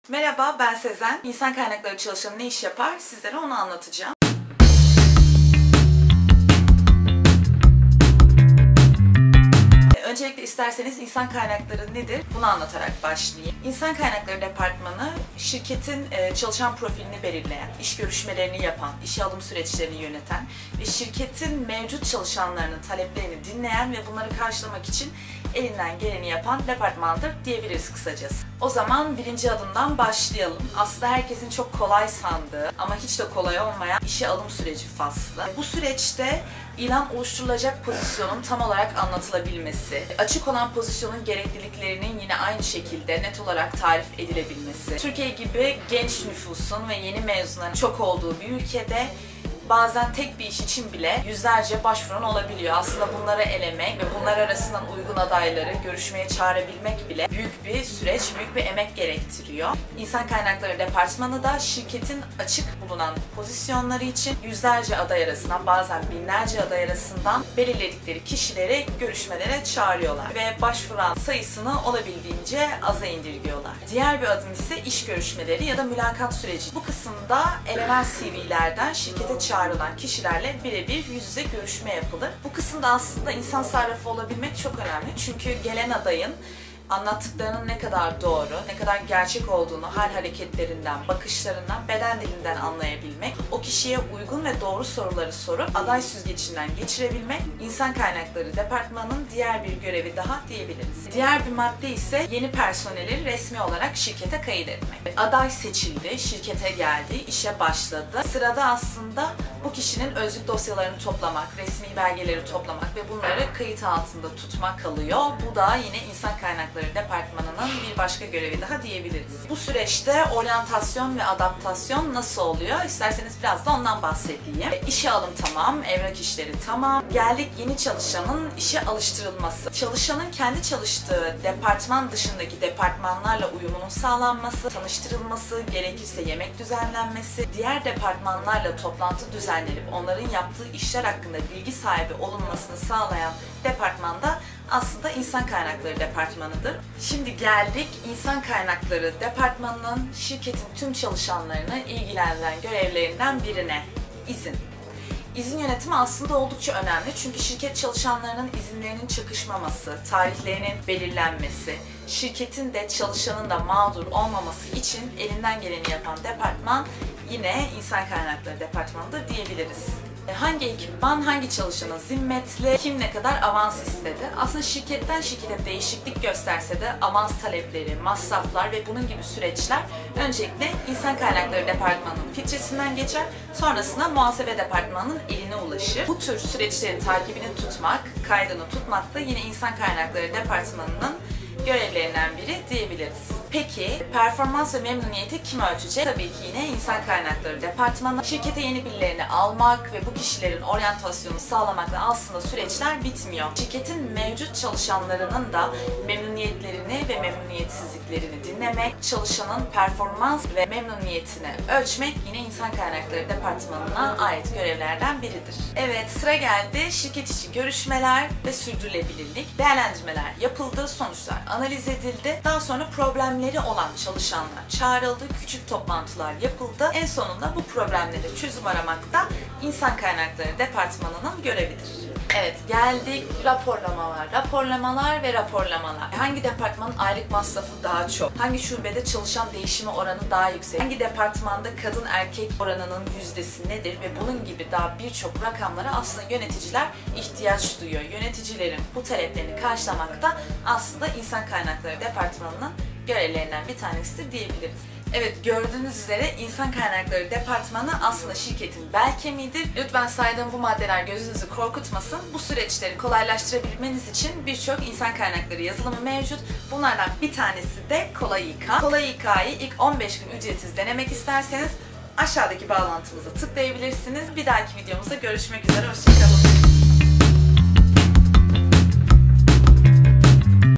Merhaba, ben Sezen. İnsan kaynakları çalışanı ne iş yapar? Sizlere onu anlatacağım. Öncelikle isterseniz insan kaynakları nedir? Bunu anlatarak başlayayım. İnsan kaynakları departmanı şirketin çalışan profilini belirleyen, iş görüşmelerini yapan, işe alım süreçlerini yöneten ve şirketin mevcut çalışanlarının taleplerini dinleyen ve bunları karşılamak için elinden geleni yapan departmandır diyebiliriz kısacası. O zaman birinci adımdan başlayalım. Aslında herkesin çok kolay sandığı ama hiç de kolay olmayan işe alım süreci faslı. Bu süreçte ilan oluşturulacak pozisyonun tam olarak anlatılabilmesi, açık olan pozisyonun gerekliliklerinin yine aynı şekilde net olarak tarif edilebilmesi, Türkiye gibi genç nüfusun ve yeni mezunların çok olduğu bir ülkede bazen tek bir iş için bile yüzlerce başvuran olabiliyor. Aslında bunları elemek ve bunlar arasından uygun adayları görüşmeye çağırabilmek bile büyük bir süreç, büyük bir emek gerektiriyor. İnsan kaynakları departmanı da şirketin açık bulunan pozisyonları için yüzlerce aday arasından, bazen binlerce aday arasından belirledikleri kişileri görüşmelere çağırıyorlar ve başvuran sayısını olabildiğince aza indirgiyorlar. Diğer bir adım ise iş görüşmeleri ya da mülakat süreci. Bu kısımda elenen CV'lerden şirkete çağrılan kişilerle birebir yüz yüze görüşme yapılır. Bu kısımda aslında insan sarrafı olabilmek çok önemli. Çünkü gelen adayın anlattıklarının ne kadar doğru, ne kadar gerçek olduğunu hal hareketlerinden, bakışlarından, beden dilinden anlayabilmek, o kişiye uygun ve doğru soruları sorup aday süzgecinden geçirebilmek, insan kaynakları departmanının diğer bir görevi daha diyebiliriz. Diğer bir madde ise yeni personeli resmi olarak şirkete kayıt etmek. Aday seçildi, şirkete geldi, işe başladı. Sırada aslında bu kişinin özlük dosyalarını toplamak, resmi belgeleri toplamak ve bunları kayıt altında tutmak kalıyor. Bu da yine insan kaynakları departmanının bir başka görevi daha diyebiliriz. Bu süreçte oryantasyon ve adaptasyon nasıl oluyor? İsterseniz biraz da ondan bahsedeyim. İşe alım tamam, evrak işleri tamam. Geldik yeni çalışanın işe alıştırılması. Çalışanın kendi çalıştığı departman dışındaki departmanlarla uyumunun sağlanması, tanıştırılması, gerekirse yemek düzenlenmesi, diğer departmanlarla toplantı düzenlenip onların yaptığı işler hakkında bilgi sahibi olunmasını sağlayan departmanda aslında insan kaynakları departmanıdır. Şimdi geldik insan kaynakları departmanının şirketin tüm çalışanlarını ilgilendiren görevlerinden birine, izin. İzin yönetimi aslında oldukça önemli çünkü şirket çalışanlarının izinlerinin çakışmaması, tarihlerinin belirlenmesi, şirketin de çalışanın da mağdur olmaması için elinden geleni yapan departman yine insan kaynakları departmanıdır diyebiliriz. Hangi ekipman, hangi çalışana zimmetli, kim ne kadar avans istedi? Aslında şirketten şirkete değişiklik gösterse de avans talepleri, masraflar ve bunun gibi süreçler öncelikle insan kaynakları departmanının filtresinden geçer, sonrasında muhasebe departmanının eline ulaşır. Bu tür süreçlerin takibini tutmak, kaydını tutmak da yine insan kaynakları departmanının görevlerinden biri diyebiliriz. Peki performans ve memnuniyeti kim ölçecek? Tabii ki yine insan kaynakları departmanı. Şirkete yeni birilerini almak ve bu kişilerin oryantasyonunu sağlamakla aslında süreçler bitmiyor. Şirketin mevcut çalışanlarının da memnuniyetlerini ve memnuniyetsizliklerini dinlemek, çalışanın performans ve memnuniyetini ölçmek yine insan kaynakları departmanına ait görevlerden biridir. Evet, sıra geldi şirket içi görüşmeler ve sürdürülebilirlik. Değerlendirmeler yapıldı, sonuçlar analiz edildi. Daha sonra problemleri olan çalışanlar çağrıldı, küçük toplantılar yapıldı. En sonunda bu problemlere çözüm aramak da insan kaynakları departmanının görevidir. Evet, geldik raporlamalar ve raporlamalar. Hangi departmanın aylık masrafı daha çok? Hangi şubede çalışan değişimi oranı daha yüksek? Hangi departmanda kadın erkek oranının yüzdesi nedir? Ve bunun gibi daha birçok rakamlara aslında yöneticiler ihtiyaç duyuyor. Yöneticilerin bu taleplerini karşılamak da aslında insan kaynakları departmanının görevlerinden bir tanesidir diyebiliriz. Evet, gördüğünüz üzere insan kaynakları departmanı aslında şirketin bel kemiğidir. Lütfen saydığım bu maddeler gözünüzü korkutmasın. Bu süreçleri kolaylaştırabilmeniz için birçok insan kaynakları yazılımı mevcut. Bunlardan bir tanesi de Kolay İK. Kolay İK'yı ilk 15 gün ücretsiz denemek isterseniz aşağıdaki bağlantımıza tıklayabilirsiniz. Bir dahaki videomuzda görüşmek üzere. Hoşçakalın.